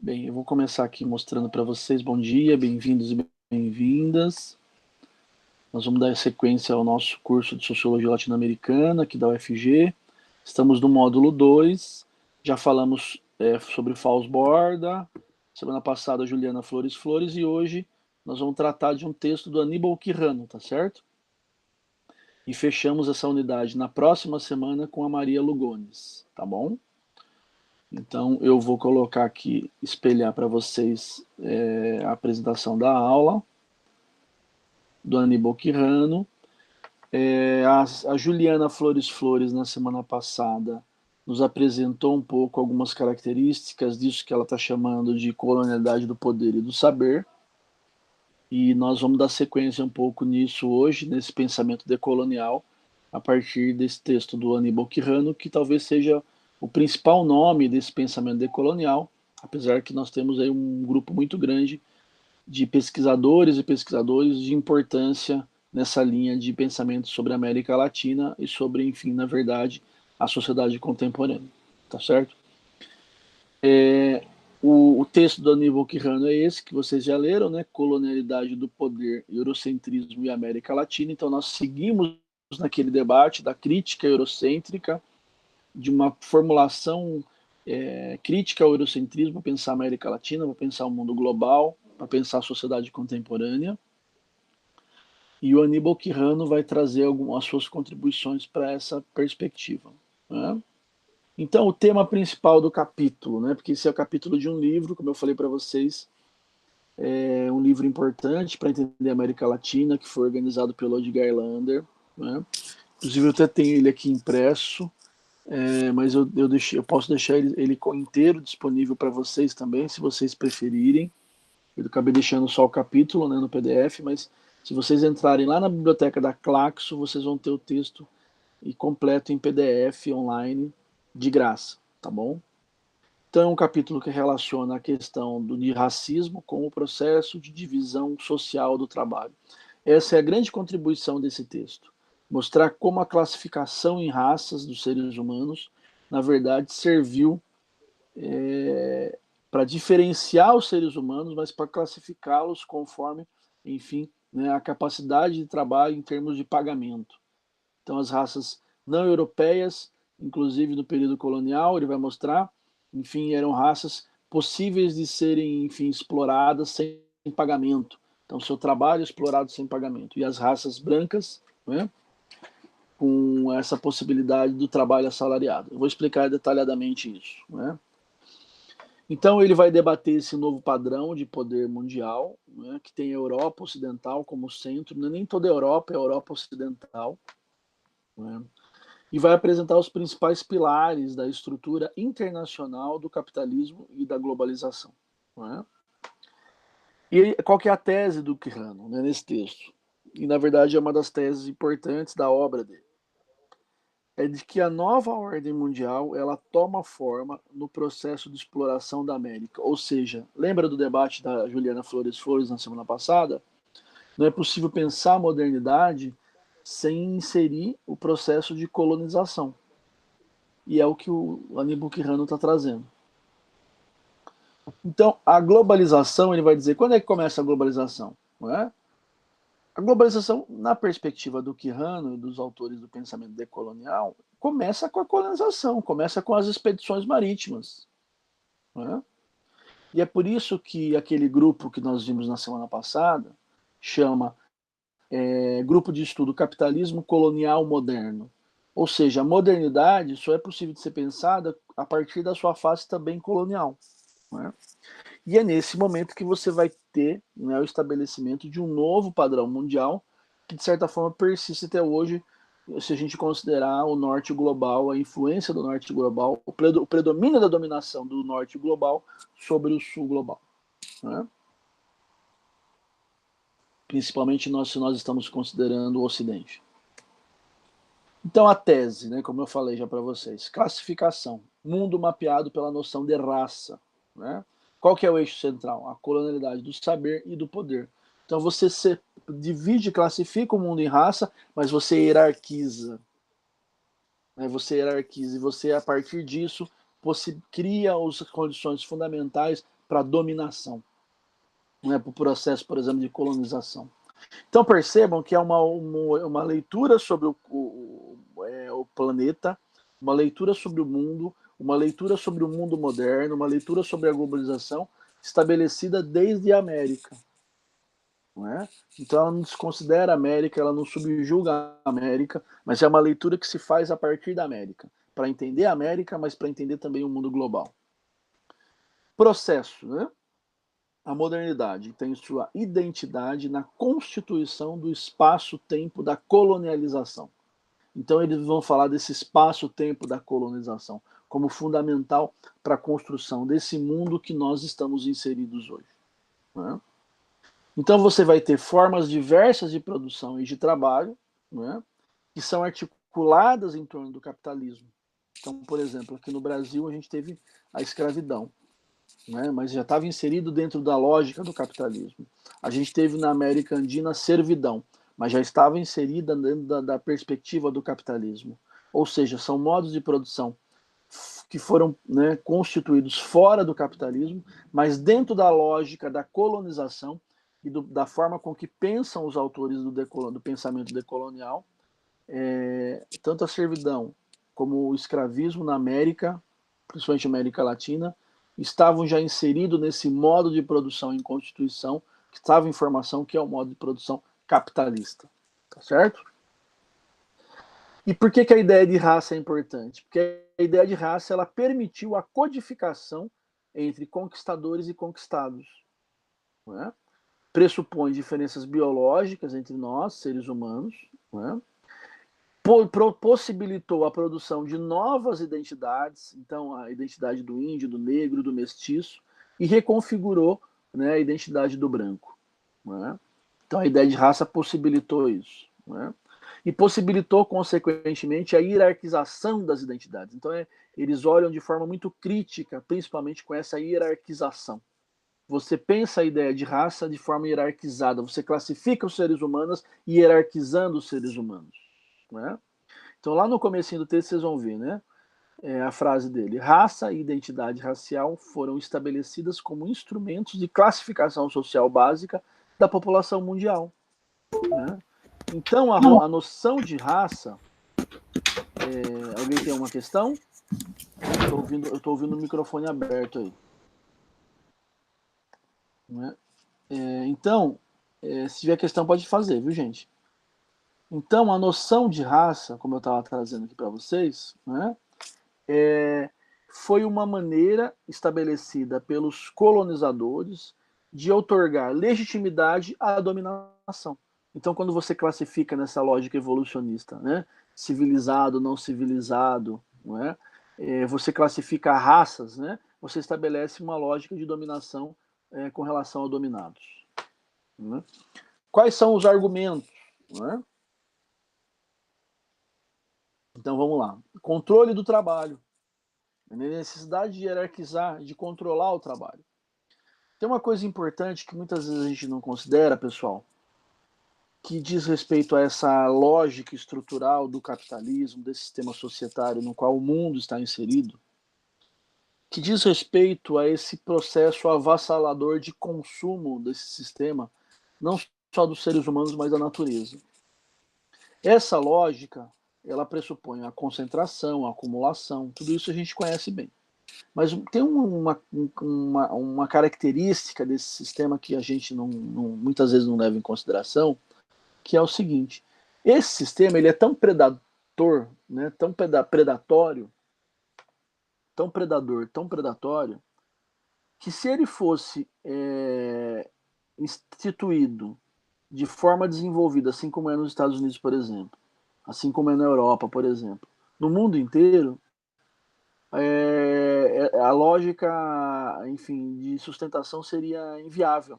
Bem, eu vou começar aqui mostrando para vocês. Bom dia, bem-vindos e bem-vindas. Nós vamos dar sequência ao nosso curso de Sociologia Latino-Americana, aqui da UFG. Estamos no módulo 2. Já falamos sobre Fausto Borda. Semana passada, Juliana Flores Flores. E hoje nós vamos tratar de um texto do Aníbal Quijano, tá certo? E fechamos essa unidade na próxima semana com a Maria Lugones, tá bom? Então, eu vou colocar aqui, espelhar para vocês a apresentação da aula do Aníbal Quijano. A Juliana Flores Flores, na semana passada, nos apresentou um pouco algumas características disso que ela está chamando de colonialidade do poder e do saber. E nós vamos dar sequência um pouco nisso hoje, nesse pensamento decolonial, a partir desse texto do Aníbal Quijano, que talvez seja o principal nome desse pensamento decolonial, apesar que nós temos aí um grupo muito grande de pesquisadores e pesquisadores de importância nessa linha de pensamento sobre a América Latina e sobre, enfim, na verdade, a sociedade contemporânea, tá certo? O texto do Aníbal Quijano é esse, que vocês já leram, né? Colonialidade do poder, eurocentrismo e América Latina. Então, nós seguimos naquele debate da crítica eurocêntrica, de uma formulação crítica ao eurocentrismo, para pensar a América Latina, para pensar o mundo global, para pensar a sociedade contemporânea. E o Aníbal Quijano vai trazer algumas suas contribuições para essa perspectiva, né? Então, o tema principal do capítulo, né? Porque esse é o capítulo de um livro, como eu falei para vocês, é um livro importante para entender a América Latina, que foi organizado pelo Edgar Lander, né? Inclusive, eu até tenho ele aqui impresso, mas eu posso deixar ele inteiro disponível para vocês também, se vocês preferirem. Eu acabei deixando só o capítulo, né, no PDF, mas se vocês entrarem lá na biblioteca da Claxo, vocês vão ter o texto completo em PDF online, de graça, tá bom? Então é um capítulo que relaciona a questão de racismo com o processo de divisão social do trabalho. Essa é a grande contribuição desse texto. Mostrar como a classificação em raças dos seres humanos, na verdade, serviu para diferenciar os seres humanos, mas para classificá-los conforme, enfim, né, a capacidade de trabalho em termos de pagamento. Então, as raças não europeias, inclusive no período colonial, ele vai mostrar, enfim, eram raças possíveis de serem, enfim, exploradas sem pagamento. Então, seu trabalho explorado sem pagamento. E as raças brancas, né, com essa possibilidade do trabalho assalariado. Eu vou explicar detalhadamente isso, né? Então, ele vai debater esse novo padrão de poder mundial, né, que tem a Europa Ocidental como centro, não é nem toda a Europa, é a Europa Ocidental, né, e vai apresentar os principais pilares da estrutura internacional do capitalismo e da globalização, né. E qual que é a tese do Quijano, né, nesse texto? E, na verdade, é uma das teses importantes da obra dele. É de que a nova ordem mundial ela toma forma no processo de exploração da América. Ou seja, lembra do debate da Juliana Flores Flores na semana passada? Não é possível pensar a modernidade sem inserir o processo de colonização. E é o que o Aníbal Quijano está trazendo. Então, a globalização, ele vai dizer, quando é que começa a globalização? Não é? A globalização, na perspectiva do Quijano e dos autores do pensamento decolonial, começa com a colonização, começa com as expedições marítimas, né? E é por isso que aquele grupo que nós vimos na semana passada chama Grupo de Estudo Capitalismo Colonial Moderno. Ou seja, a modernidade só é possível de ser pensada a partir da sua face também colonial, né? E é nesse momento que você vai ter, né, o estabelecimento de um novo padrão mundial que, de certa forma, persiste até hoje, se a gente considerar o norte global, a influência do norte global, o predomínio da dominação do norte global sobre o sul global, né? Principalmente se nós estamos considerando o Ocidente. Então, a tese, né, como eu falei já para vocês, classificação, mundo mapeado pela noção de raça, né? Qual que é o eixo central? A colonialidade do saber e do poder. Então você divide, classifica o mundo em raça, mas você hierarquiza, né? Você hierarquiza e você, a partir disso, você cria as condições fundamentais para a dominação, né, para o processo, por exemplo, de colonização. Então percebam que é uma leitura sobre o planeta, uma leitura sobre o mundo, uma leitura sobre o mundo moderno, uma leitura sobre a globalização estabelecida desde a América. Não é? Então ela não desconsidera a América, ela não subjuga a América, mas é uma leitura que se faz a partir da América, para entender a América, mas para entender também o mundo global. Processo, né? A modernidade tem sua identidade na constituição do espaço-tempo da colonialização. Então eles vão falar desse espaço-tempo da colonização como fundamental para a construção desse mundo que nós estamos inseridos hoje. Né? Então você vai ter formas diversas de produção e de trabalho, né, que são articuladas em torno do capitalismo. Então, por exemplo, aqui no Brasil a gente teve a escravidão, né, mas já estava inserido dentro da lógica do capitalismo. A gente teve na América Andina a servidão, mas já estava inserida dentro da perspectiva do capitalismo. Ou seja, são modos de produção que foram, né, constituídos fora do capitalismo, mas dentro da lógica da colonização e da forma com que pensam os autores do pensamento decolonial, tanto a servidão como o escravismo na América, principalmente América Latina, estavam já inseridos nesse modo de produção em Constituição, que estava em formação, que é o modo de produção capitalista. Tá certo? E por que a ideia de raça é importante? Porque a ideia de raça ela permitiu a codificação entre conquistadores e conquistados. Não é? Pressupõe diferenças biológicas entre nós, seres humanos, não é? Possibilitou a produção de novas identidades, então a identidade do índio, do negro, do mestiço, e reconfigurou, né, a identidade do branco. Não é? Então a ideia de raça possibilitou isso. Não é? E possibilitou, consequentemente, a hierarquização das identidades. Então eles olham de forma muito crítica, principalmente com essa hierarquização. Você pensa a ideia de raça de forma hierarquizada, você classifica os seres humanos hierarquizando os seres humanos. Né? Então lá no comecinho do texto vocês vão ver, né? A frase dele: raça e identidade racial foram estabelecidas como instrumentos de classificação social básica da população mundial. Né? Então a noção de raça, alguém tem uma questão? Eu estou ouvindo o microfone aberto aí. Né? Então, se tiver questão pode fazer, viu gente? Então, a noção de raça, como eu estava trazendo aqui para vocês, né, foi uma maneira estabelecida pelos colonizadores de outorgar legitimidade à dominação. Então, quando você classifica nessa lógica evolucionista, né, civilizado, não civilizado, não é? Você classifica raças, né, você estabelece uma lógica de dominação com relação a dominados. Né? Quais são os argumentos? Né? Então vamos lá. Controle do trabalho. A necessidade de hierarquizar, de controlar o trabalho. Tem uma coisa importante que muitas vezes a gente não considera, pessoal, que diz respeito a essa lógica estrutural do capitalismo, desse sistema societário no qual o mundo está inserido, que diz respeito a esse processo avassalador de consumo desse sistema, não só dos seres humanos, mas da natureza. Essa lógica, ela pressupõe a concentração, a acumulação, tudo isso a gente conhece bem. Mas tem uma característica desse sistema que a gente muitas vezes não leva em consideração, que é o seguinte: esse sistema ele é tão predator, né, tão predatório, tão predatório, que se ele fosse instituído de forma desenvolvida, assim como é nos Estados Unidos, por exemplo, assim como é na Europa, por exemplo, no mundo inteiro, a lógica, enfim, de sustentação seria inviável.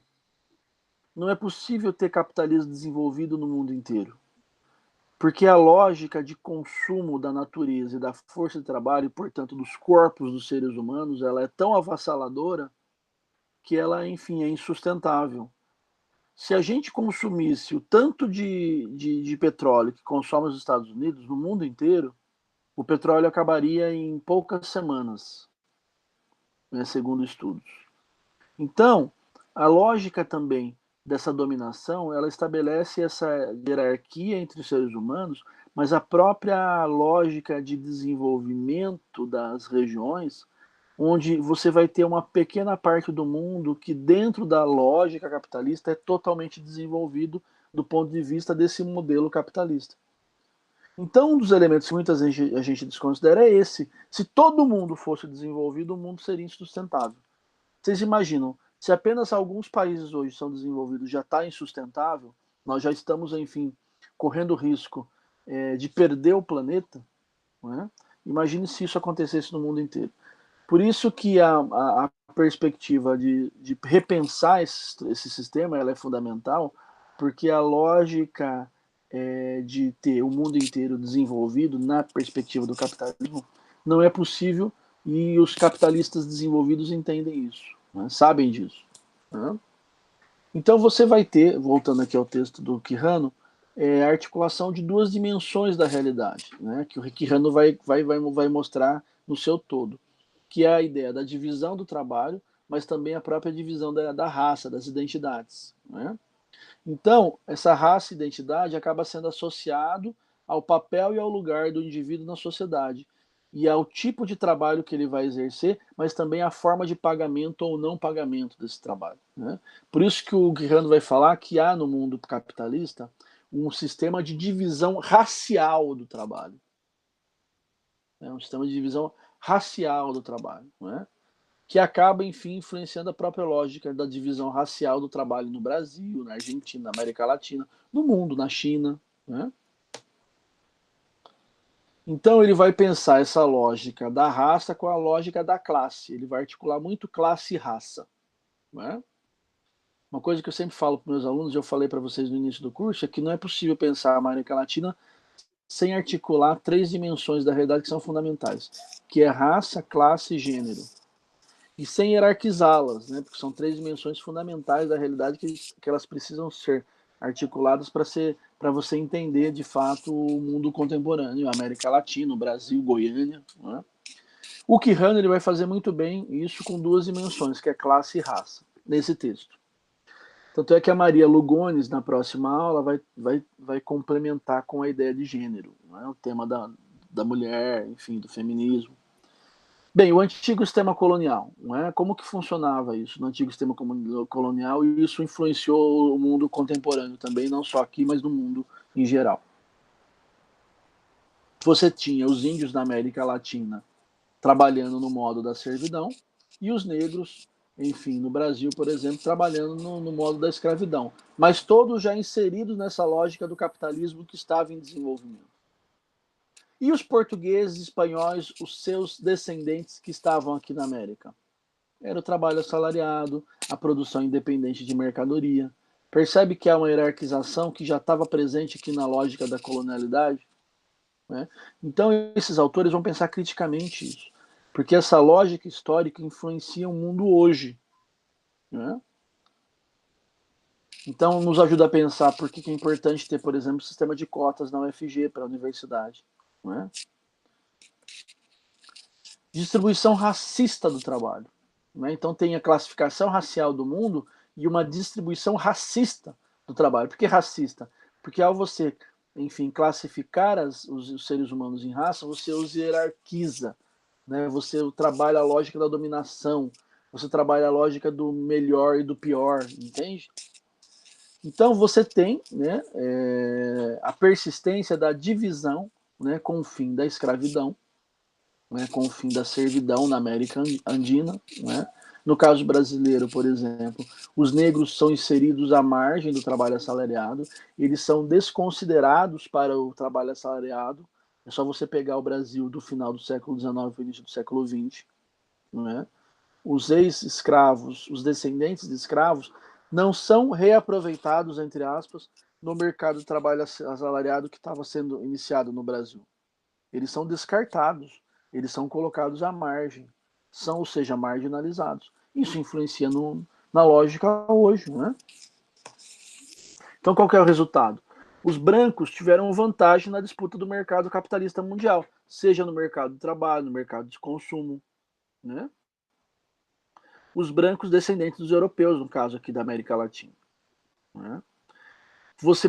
Não é possível ter capitalismo desenvolvido no mundo inteiro. Porque a lógica de consumo da natureza e da força de trabalho, e, portanto, dos corpos dos seres humanos, ela é tão avassaladora que ela, enfim, é insustentável. Se a gente consumisse o tanto de petróleo que consome os Estados Unidos, no mundo inteiro, o petróleo acabaria em poucas semanas, né, segundo estudos. Então, a lógica também dessa dominação, ela estabelece essa hierarquia entre os seres humanos, mas a própria lógica de desenvolvimento das regiões, onde você vai ter uma pequena parte do mundo que, dentro da lógica capitalista, é totalmente desenvolvido do ponto de vista desse modelo capitalista. Então, um dos elementos que muita gente desconsidera é esse. Se todo mundo fosse desenvolvido, o mundo seria insustentável. Vocês imaginam, se apenas alguns países hoje são desenvolvidos, já está insustentável, nós já estamos, enfim, correndo risco de perder o planeta, não é? Imagine se isso acontecesse no mundo inteiro. Por isso que a perspectiva de repensar esse sistema ela é fundamental, porque a lógica de ter o mundo inteiro desenvolvido na perspectiva do capitalismo não é possível e os capitalistas desenvolvidos entendem isso, né? Sabem disso. Né? Então você vai ter, voltando aqui ao texto do Quijano, a articulação de duas dimensões da realidade, né? Que o Quijano vai mostrar no seu todo, que é a ideia da divisão do trabalho, mas também a própria divisão da raça, das identidades. Né? Então, essa raça e identidade acaba sendo associado ao papel e ao lugar do indivíduo na sociedade e ao tipo de trabalho que ele vai exercer, mas também a forma de pagamento ou não pagamento desse trabalho. Né? Por isso que o Guirando vai falar que há no mundo capitalista um sistema de divisão racial do trabalho. Um sistema de divisão racial do trabalho. Né? Que acaba, enfim, influenciando a própria lógica da divisão racial do trabalho no Brasil, na Argentina, na América Latina, no mundo, na China. Né? Então ele vai pensar essa lógica da raça com a lógica da classe. Ele vai articular muito classe e raça. Né? Uma coisa que eu sempre falo para meus alunos, eu falei para vocês no início do curso, é que não é possível pensar a América Latina sem articular três dimensões da realidade que são fundamentais, que é raça, classe e gênero. E sem hierarquizá-las, né? Porque são três dimensões fundamentais da realidade que elas precisam ser articuladas para você entender de fato o mundo contemporâneo, a América Latina, o Brasil, Goiânia. Né? O Quijano ele vai fazer muito bem isso com duas dimensões, que é classe e raça, nesse texto. Tanto é que a Maria Lugones, na próxima aula, vai complementar com a ideia de gênero, né? O tema da mulher, enfim, do feminismo. Bem, o antigo sistema colonial, não é? Como que funcionava isso no antigo sistema colonial e isso influenciou o mundo contemporâneo também, não só aqui, mas no mundo em geral. Você tinha os índios da América Latina trabalhando no modo da servidão e os negros, enfim, no Brasil, por exemplo, trabalhando no modo da escravidão, mas todos já inseridos nessa lógica do capitalismo que estava em desenvolvimento. E os portugueses, espanhóis, os seus descendentes que estavam aqui na América? Era o trabalho assalariado, a produção independente de mercadoria. Percebe que há uma hierarquização que já estava presente aqui na lógica da colonialidade? Né? Então, esses autores vão pensar criticamente isso, porque essa lógica histórica influencia o mundo hoje. Né? Então, nos ajuda a pensar por que é importante ter, por exemplo, um sistema de cotas na UFG para a universidade. Né? Distribuição racista do trabalho. Né? Então tem a classificação racial do mundo e uma distribuição racista do trabalho. Por que racista? Porque ao você, enfim, classificar os seres humanos em raça, você os hierarquiza. Né? Você trabalha a lógica da dominação, você trabalha a lógica do melhor e do pior, entende? Então você tem, né, a persistência da divisão, né, com o fim da escravidão, né, com o fim da servidão na América Andina. Né? No caso brasileiro, por exemplo, os negros são inseridos à margem do trabalho assalariado, eles são desconsiderados para o trabalho assalariado. É só você pegar o Brasil do final do século XIX para o início do século XX. Né? Os ex-escravos, os descendentes de escravos, não são reaproveitados, entre aspas, no mercado de trabalho assalariado que estava sendo iniciado no Brasil. Eles são descartados, eles são colocados à margem, são, ou seja, marginalizados. Isso influencia na lógica hoje, né? Então, qual que é o resultado? Os brancos tiveram vantagem na disputa do mercado capitalista mundial, seja no mercado de trabalho, no mercado de consumo, né? os brancos descendentes dos europeus, no caso aqui da América Latina. Né?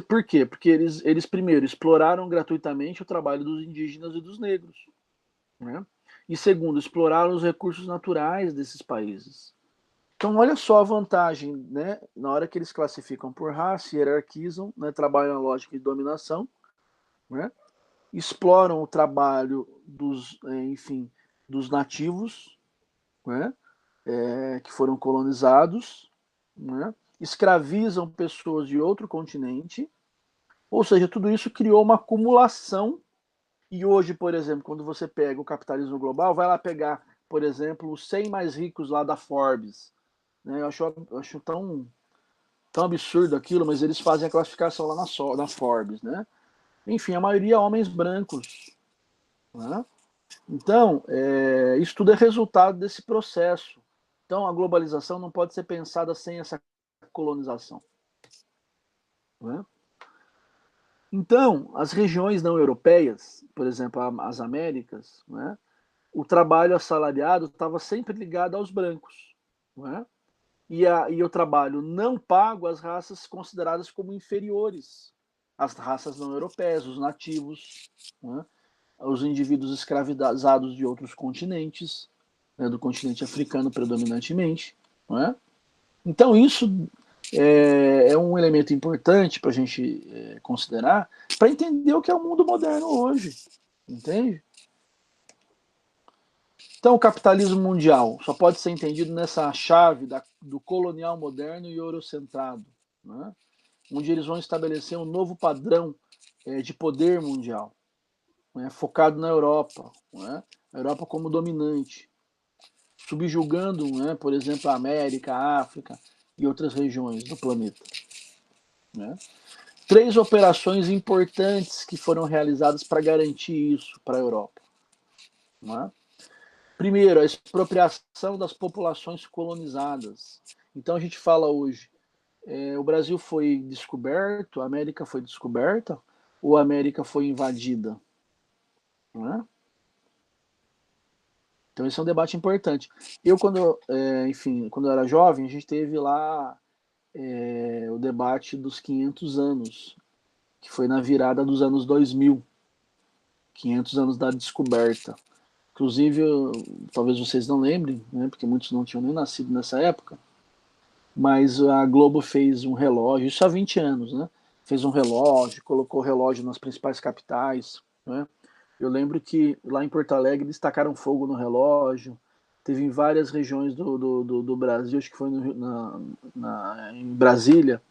Por quê? Porque eles primeiro exploraram gratuitamente o trabalho dos indígenas e dos negros. Né? E segundo, exploraram os recursos naturais desses países. Então, olha só a vantagem, né? Na hora que eles classificam por raça, hierarquizam, né? Trabalham a lógica de dominação, né? Exploram o trabalho dos nativos, né? Que foram colonizados, né? Escravizam pessoas de outro continente, ou seja, tudo isso criou uma acumulação. E hoje, por exemplo, quando você pega o capitalismo global, vai lá pegar, por exemplo, os 100 mais ricos lá da Forbes. Né? Eu acho tão absurdo aquilo, mas eles fazem a classificação lá na Forbes. Né? Enfim, a maioria homens brancos. Né? Então, isso tudo é resultado desse processo. Então, a globalização não pode ser pensada sem essa colonização. Né? Então, as regiões não europeias, por exemplo, as Américas, né, o trabalho assalariado estava sempre ligado aos brancos. Né, e o trabalho não pago às raças consideradas como inferiores, as raças não europeias, os nativos, né, os indivíduos escravizados de outros continentes, né, do continente africano predominantemente. Né. Então, isso é um elemento importante para a gente considerar para entender o que é o mundo moderno hoje, entende? Então, o capitalismo mundial só pode ser entendido nessa chave do colonial moderno e eurocentrado, né? Onde eles vão estabelecer um novo padrão de poder mundial, né? Focado na Europa, né? A Europa como dominante, subjugando, né, por exemplo, a América, a África e outras regiões do planeta. Né? 3 operações importantes que foram realizadas para garantir isso para a Europa. Né? Primeiro, a expropriação das populações colonizadas. Então a gente fala hoje, o Brasil foi descoberto, a América foi descoberta, ou a América foi invadida? Né? Então esse é um debate importante. Quando eu era jovem, a gente teve lá o debate dos 500 anos, que foi na virada dos anos 2000, 500 anos da descoberta. Inclusive, talvez vocês não lembrem, né, porque muitos não tinham nem nascido nessa época, mas a Globo fez um relógio, isso há 20 anos, né? Fez um relógio, colocou o relógio nas principais capitais. Né? Eu lembro que lá em Porto Alegre eles tacaram fogo no relógio, teve em várias regiões do Brasil, acho que foi em Brasília,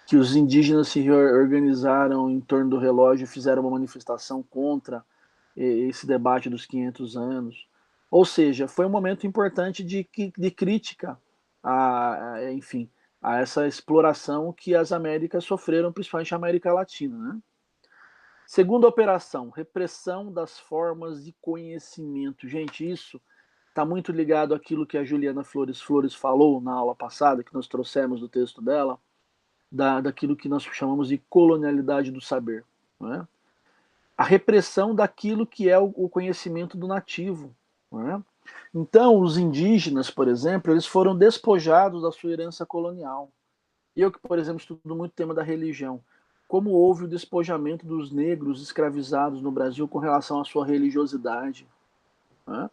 que os indígenas se reorganizaram em torno do relógio e fizeram uma manifestação contra esse debate dos 500 anos. Ou seja, foi um momento importante de crítica enfim, a essa exploração que as Américas sofreram, principalmente a América Latina. Né? Segunda operação, repressão das formas de conhecimento. Gente, isso está muito ligado àquilo que a Juliana Flores falou na aula passada, que nós trouxemos do texto dela, daquilo que nós chamamos de colonialidade do saber. Né? A repressão daquilo que é o conhecimento do nativo. Né? Então, os indígenas, por exemplo, eles foram despojados da sua herança colonial. Eu que, por exemplo, estudo muito o tema da religião. Como houve o despojamento dos negros escravizados no Brasil com relação à sua religiosidade. Né?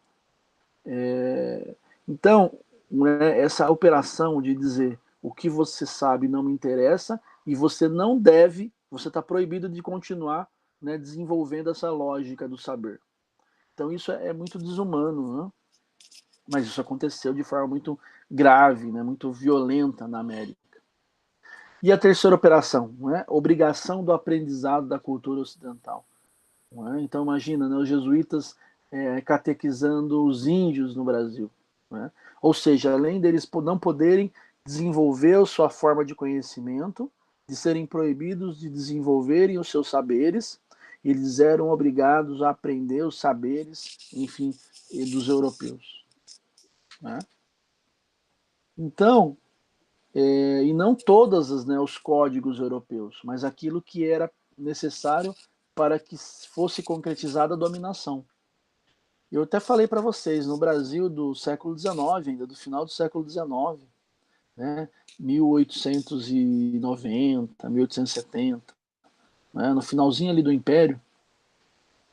Então, né, essa operação de dizer o que você sabe não me interessa e você não deve, você está proibido de continuar, né, desenvolvendo essa lógica do saber. Então isso é muito desumano, né? Mas isso aconteceu de forma muito grave, né, muito violenta na América. E a terceira operação, né, obrigação do aprendizado da cultura ocidental. Né? Então imagina, né, os jesuítas catequizando os índios no Brasil. Né? Ou seja, além deles não poderem desenvolver sua forma de conhecimento, de serem proibidos de desenvolverem os seus saberes, eles eram obrigados a aprender os saberes, enfim, dos europeus. Né? Então, e não todos os códigos europeus, mas aquilo que era necessário para que fosse concretizada a dominação. Eu até falei para vocês, no Brasil do século XIX, ainda do final do século XIX, né, 1890, 1870, né, no finalzinho ali do Império,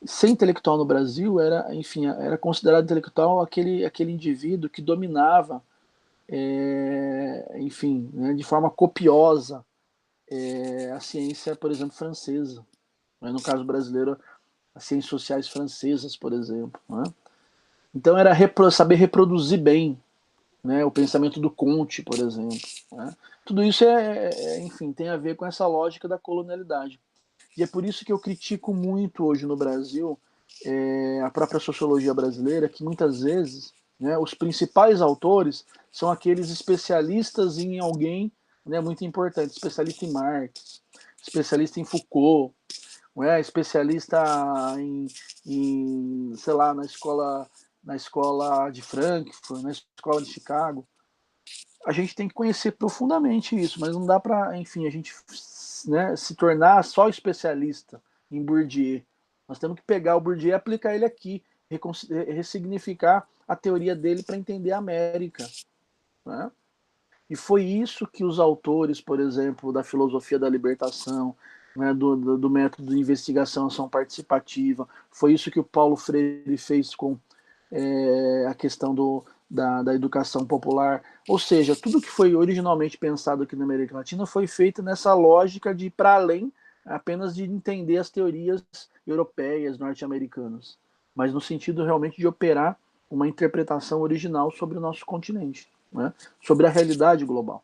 ser intelectual no Brasil era, enfim, era considerado intelectual aquele indivíduo que dominava, enfim, né, de forma copiosa, a ciência, por exemplo, francesa. Né, no caso brasileiro, as ciências sociais francesas, por exemplo. Né? Então era saber reproduzir bem, né, o pensamento do Comte, por exemplo. Né? Tudo isso enfim, tem a ver com essa lógica da colonialidade. E é por isso que eu critico muito hoje no Brasil a própria sociologia brasileira, que muitas vezes, né, os principais autores são aqueles especialistas em alguém, né, muito importante, especialista em Marx, especialista em Foucault, né, especialista sei lá, na escola de Frankfurt, na escola de Chicago. A gente tem que conhecer profundamente isso, mas não dá para, enfim, a gente, né, se tornar só especialista em Bourdieu. Nós temos que pegar o Bourdieu e aplicar ele aqui, ressignificar a teoria dele para entender a América. Né? E foi isso que os autores, por exemplo, da filosofia da libertação, né, do método de investigação ação participativa, foi isso que o Paulo Freire fez com a questão da educação popular. Ou seja, tudo que foi originalmente pensado aqui na América Latina foi feito nessa lógica de ir para além apenas de entender as teorias europeias, norte-americanas, mas no sentido realmente de operar uma interpretação original sobre o nosso continente, né? Sobre a realidade global.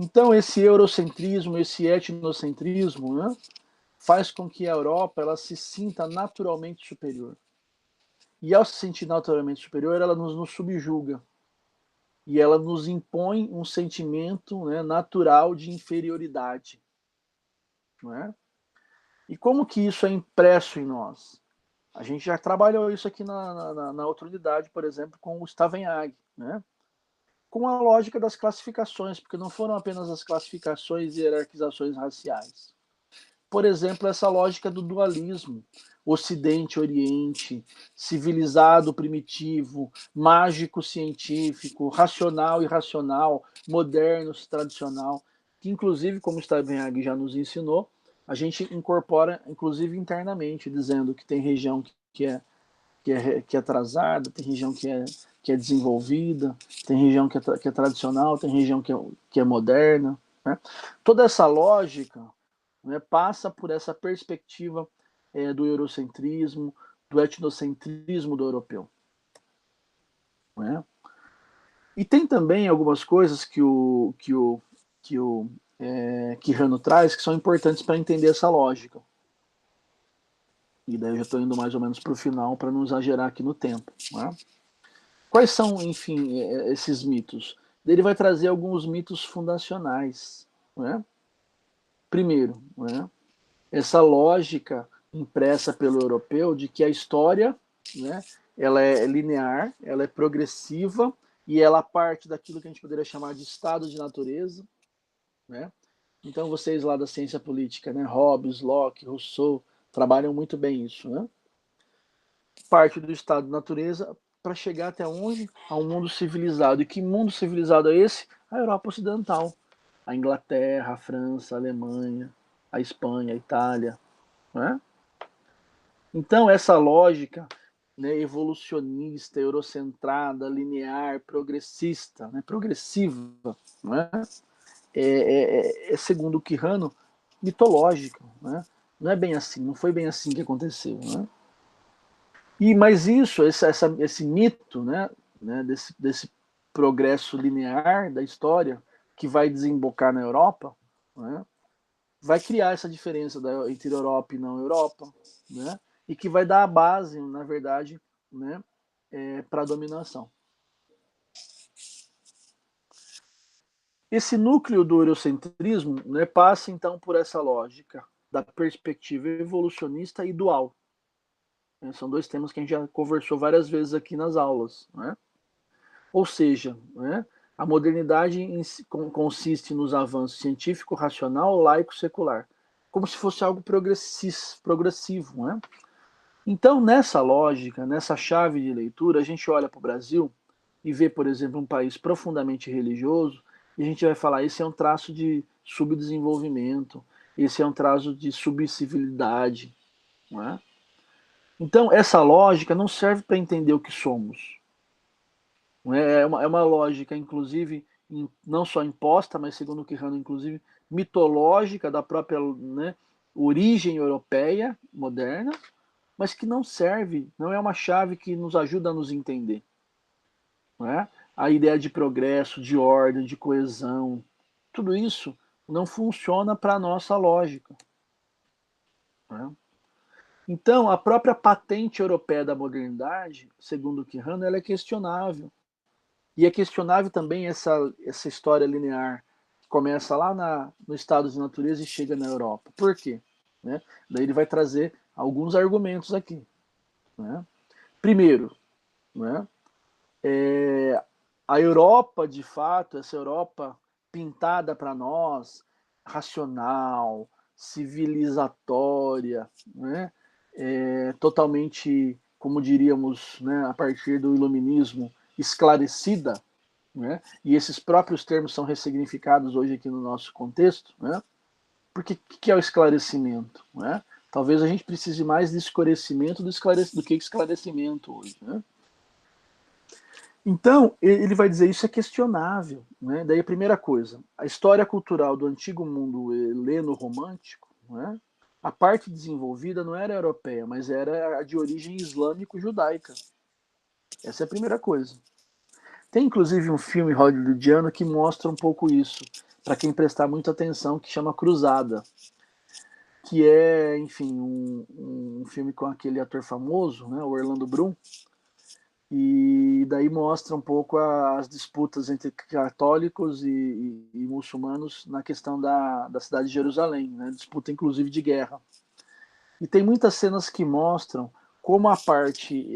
Então, esse eurocentrismo, esse etnocentrismo, né, faz com que a Europa ela se sinta naturalmente superior. E ao se sentir naturalmente superior, ela nos subjuga. E ela nos impõe um sentimento, né, natural de inferioridade. Não é? E como que isso é impresso em nós? A gente já trabalhou isso aqui na outra unidade, por exemplo, com o Stavenhag, né? Com a lógica das classificações, porque não foram apenas as classificações e hierarquizações raciais. Por exemplo, essa lógica do dualismo, Ocidente, Oriente, civilizado, primitivo, mágico, científico, racional, irracional, moderno, tradicional, que inclusive, como o Stavenhag já nos ensinou, a gente incorpora, inclusive internamente, dizendo que tem região que é atrasada, tem região que é desenvolvida, tem região que é tradicional, tem região que é moderna. Né? Toda essa lógica, né, passa por essa perspectiva do eurocentrismo, do etnocentrismo do europeu. Né? E tem também algumas coisas que o Quijano traz que são importantes para entender essa lógica. E daí eu já estou indo mais ou menos para o final para não exagerar aqui no tempo. Né? Quais são, enfim, esses mitos? Ele vai trazer alguns mitos fundacionais. Né? Primeiro, né, essa lógica impressa pelo europeu de que a história, né, ela é linear, ela é progressiva e ela parte daquilo que a gente poderia chamar de estado de natureza. Né? Então vocês lá da ciência política, né, Hobbes, Locke, Rousseau, trabalham muito bem isso. Né? Parte do estado de natureza para chegar até onde? A um mundo civilizado. E que mundo civilizado é esse? A Europa Ocidental. A Inglaterra, a França, a Alemanha, a Espanha, a Itália. Né? Então, essa lógica, né, evolucionista, eurocentrada, linear, progressista, né, progressiva, né, segundo o Quijano, mitológica. Né? Não é bem assim, não foi bem assim que aconteceu. Né? Mas isso, esse mito, né, desse progresso linear da história que vai desembocar na Europa, né, vai criar essa diferença entre Europa e não Europa, né, e que vai dar a base, na verdade, né, para a dominação. Esse núcleo do eurocentrismo, né, passa então por essa lógica da perspectiva evolucionista e dual. São dois temas que a gente já conversou várias vezes aqui nas aulas. Né? Ou seja, né, a modernidade consiste nos avanços científico, racional, laico, secular, como se fosse algo progressivo. Né? Então, nessa lógica, nessa chave de leitura, a gente olha para o Brasil e vê, por exemplo, um país profundamente religioso, e a gente vai falar, esse é um traço de subdesenvolvimento, esse é um traço de subcivilidade, não é? Então, essa lógica não serve para entender o que somos. Não é? É uma lógica, inclusive, não só imposta, mas, segundo o Quijano, inclusive, mitológica da própria, né, origem europeia moderna, mas que não serve, não é uma chave que nos ajuda a nos entender. Não é? A ideia de progresso, de ordem, de coesão, tudo isso não funciona para a nossa lógica. Não é? Então, a própria patente europeia da modernidade, segundo o Quijano, ela é questionável. E é questionável também essa história linear, que começa lá no estado de natureza e chega na Europa. Por quê? Né? Daí ele vai trazer alguns argumentos aqui. Né? Primeiro, né? A Europa, de fato, essa Europa pintada para nós, racional, civilizatória, né? Totalmente, como diríamos, né, a partir do iluminismo, esclarecida, né? E esses próprios termos são ressignificados hoje aqui no nosso contexto, né? Porque o que é o esclarecimento? Né? Talvez a gente precise mais de esclarecimento do que esclarecimento hoje, né? Então, ele vai dizer isso é questionável. Né? Daí a primeira coisa, a história cultural do antigo mundo heleno-romântico, né? A parte desenvolvida não era europeia, mas era a de origem islâmico-judaica. Essa é a primeira coisa. Tem inclusive um filme hollywoodiano que mostra um pouco isso, para quem prestar muita atenção, que chama Cruzada, que é, enfim, um filme com aquele ator famoso, né, o Orlando Bloom, e daí mostra um pouco as disputas entre católicos e muçulmanos na questão da cidade de Jerusalém, né, disputa inclusive de guerra. E tem muitas cenas que mostram como a parte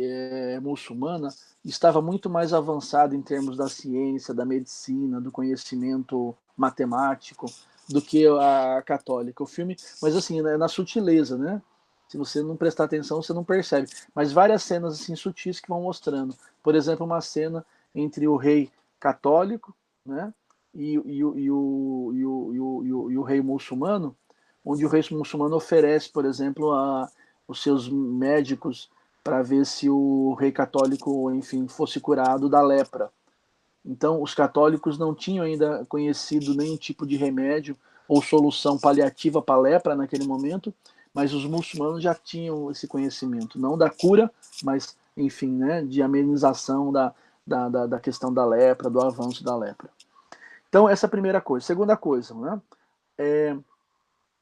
muçulmana estava muito mais avançada em termos da ciência, da medicina, do conhecimento matemático, do que a católica. O filme, mas assim, na sutileza, né? Se você não prestar atenção, você não percebe. Mas várias cenas assim sutis que vão mostrando. Por exemplo, uma cena entre o rei católico, né? E o rei muçulmano, onde o rei muçulmano oferece, por exemplo, os seus médicos para ver se o rei católico, enfim, fosse curado da lepra. Então, os católicos não tinham ainda conhecido nenhum tipo de remédio ou solução paliativa para a lepra naquele momento, mas os muçulmanos já tinham esse conhecimento, não da cura, mas, enfim, né, de amenização da questão da lepra, do avanço da lepra. Então, essa é a primeira coisa. Segunda coisa, né,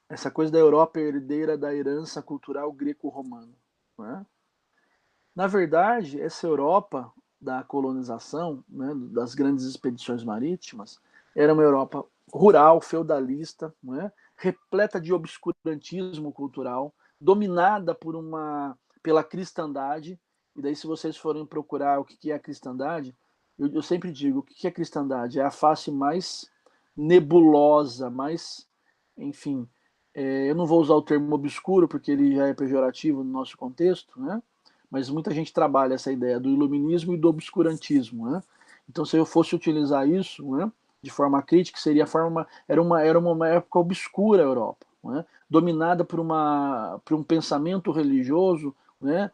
essa coisa da Europa herdeira da herança cultural greco-romana. Né? Na verdade, essa Europa da colonização, né, das grandes expedições marítimas, era uma Europa rural, feudalista, né, repleta de obscurantismo cultural, dominada pela cristandade. E daí, se vocês forem procurar o que é a cristandade, eu sempre digo, o que é a cristandade? É a face mais nebulosa, mais, enfim, eu não vou usar o termo obscuro, porque ele já é pejorativo no nosso contexto, né? Mas muita gente trabalha essa ideia do iluminismo e do obscurantismo, né? Então, se eu fosse utilizar isso, né, de forma crítica, seria era uma época obscura a Europa, né? Dominada por um pensamento religioso, né,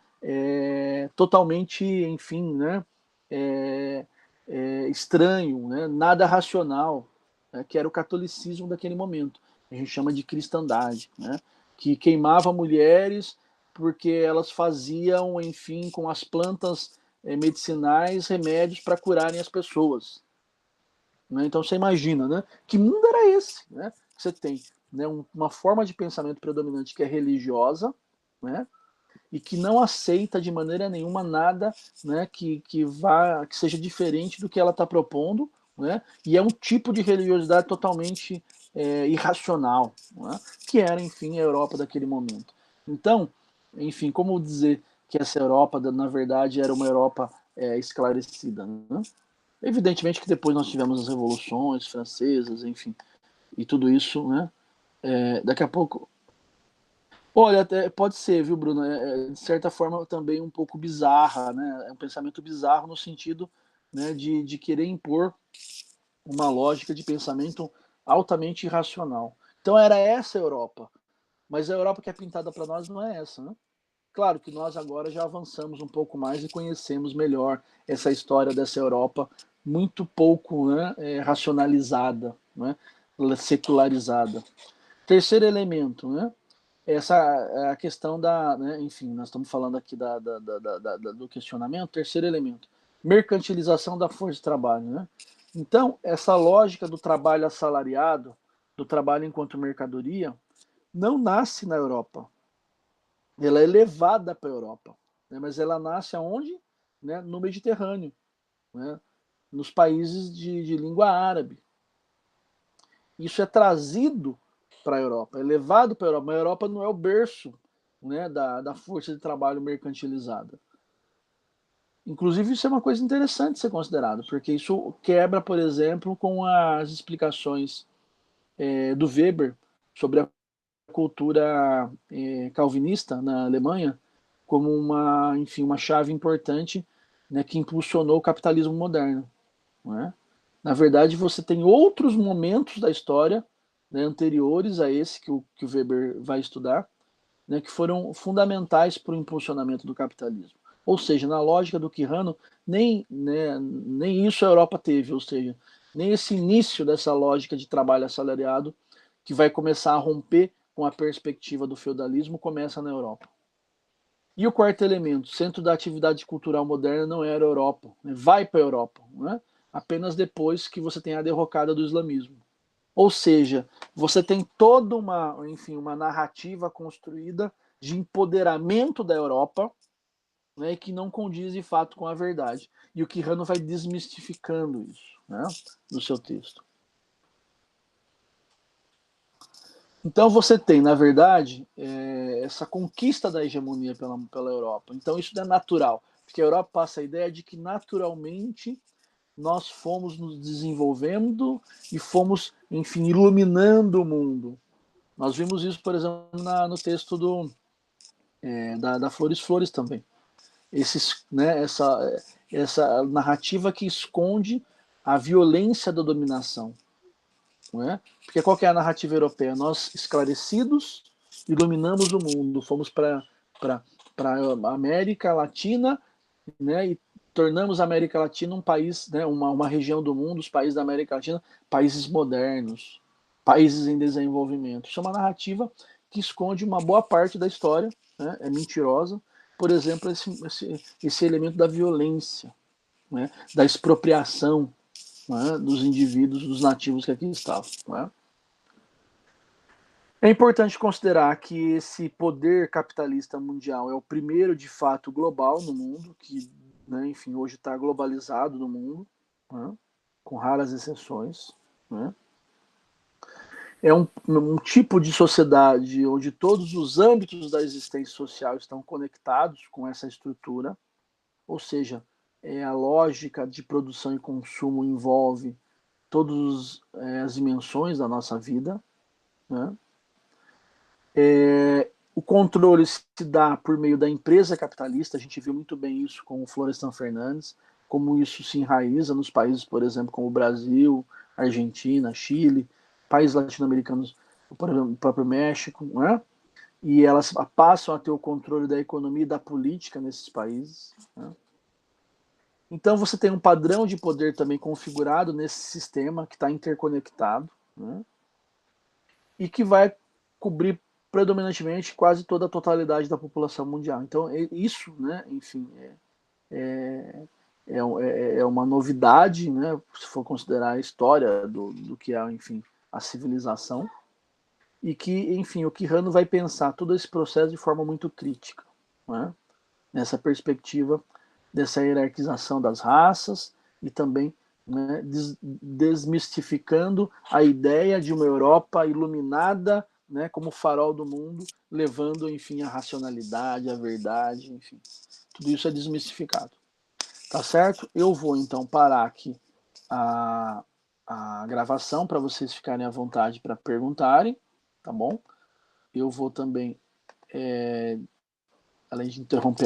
totalmente, enfim, né, é, estranho, né, nada racional, né, que era o catolicismo daquele momento. A gente chama de cristandade, né, que queimava mulheres porque elas faziam, enfim, com as plantas medicinais, remédios para curarem as pessoas. Né? Então você imagina, né? Que mundo era esse? Né? Você tem, né, uma forma de pensamento predominante que é religiosa, né? E que não aceita de maneira nenhuma nada, né, que seja diferente do que ela está propondo, né? E é um tipo de religiosidade totalmente irracional, né? Que era, enfim, a Europa daquele momento. Então, enfim, como dizer que essa Europa, na verdade, era uma Europa esclarecida, né? Evidentemente que depois nós tivemos as revoluções francesas, enfim, e tudo isso, né? Daqui a pouco Olha, até pode ser, viu, Bruno? De certa forma também um pouco bizarra, né? É um pensamento bizarro no sentido, né, de querer impor uma lógica de pensamento altamente irracional. Então era essa a Europa, mas a Europa que é pintada para nós não é essa, né? Claro que nós agora já avançamos um pouco mais e conhecemos melhor essa história dessa Europa muito pouco, né, racionalizada, né, secularizada. Terceiro elemento, né, essa é a questão da, né, enfim, nós estamos falando aqui do questionamento. Terceiro elemento, mercantilização da força de trabalho, né? Então, essa lógica do trabalho assalariado, do trabalho enquanto mercadoria, não nasce na Europa. Ela é levada para a Europa, né? Mas ela nasce aonde? Né? No Mediterrâneo, né? Nos países de língua árabe. Isso é trazido para a Europa, é levado para a Europa, mas a Europa não é o berço, né, da força de trabalho mercantilizada. Inclusive, isso é uma coisa interessante ser considerado, porque isso quebra, por exemplo, com as explicações do Weber sobre a cultura calvinista na Alemanha como uma, enfim, uma chave importante, né, que impulsionou o capitalismo moderno. Não é? Na verdade, você tem outros momentos da história, né, anteriores a esse que o Weber vai estudar, né, que foram fundamentais para o impulsionamento do capitalismo. Ou seja, na lógica do Quijano, nem isso a Europa teve, ou seja, nem esse início dessa lógica de trabalho assalariado, que vai começar a romper com a perspectiva do feudalismo, começa na Europa. E o quarto elemento, centro da atividade cultural moderna não era a Europa, né? Vai para a Europa, né? Apenas depois que você tem a derrocada do islamismo. Ou seja, você tem toda uma, enfim, uma narrativa construída de empoderamento da Europa, né, que não condiz de fato com a verdade. E o Quijano vai desmistificando isso, né, no seu texto. Então você tem, na verdade, essa conquista da hegemonia pela Europa. Então isso não é natural, porque a Europa passa a ideia de que naturalmente nós fomos nos desenvolvendo e fomos, enfim, iluminando o mundo. Nós vimos isso, por exemplo, no texto da Flores Flores também. Essa narrativa que esconde a violência da dominação. Não é? Porque qual que é a narrativa europeia? Nós, esclarecidos, iluminamos o mundo, fomos para a América Latina, né, e tornamos a América Latina um país, né, uma região do mundo, os países da América Latina, países modernos, países em desenvolvimento. Isso é uma narrativa que esconde uma boa parte da história, né, é mentirosa. Por exemplo, esse elemento da violência, né, da expropriação, né, dos indivíduos, dos nativos que aqui estavam. Né. É importante considerar que esse poder capitalista mundial é o primeiro, de fato, global no mundo, que, né, enfim, hoje está globalizado no mundo, né, com raras exceções. Né. É um tipo de sociedade onde todos os âmbitos da existência social estão conectados com essa estrutura, ou seja, a lógica de produção e consumo envolve todas as dimensões da nossa vida. Né. O controle se dá por meio da empresa capitalista, a gente viu muito bem isso com o Florestan Fernandes, como isso se enraiza nos países, por exemplo, como o Brasil, Argentina, Chile, países latino-americanos, por exemplo, o próprio México, né? E elas passam a ter o controle da economia e da política nesses países. Né? Então você tem um padrão de poder também configurado nesse sistema que está interconectado, né? E que vai cobrir predominantemente quase toda a totalidade da população mundial. Então isso, né, enfim, é uma novidade, né, se for considerar a história do que é, enfim, a civilização, e que, enfim, o Quijano vai pensar todo esse processo de forma muito crítica, né, nessa perspectiva dessa hierarquização das raças e também, né, desmistificando a ideia de uma Europa iluminada, né, como farol do mundo, levando, enfim, a racionalidade, a verdade, enfim. Tudo isso é desmistificado. Tá certo? Eu vou, então, parar aqui a, a gravação para vocês ficarem à vontade para perguntarem, tá bom? Eu vou também além de interromper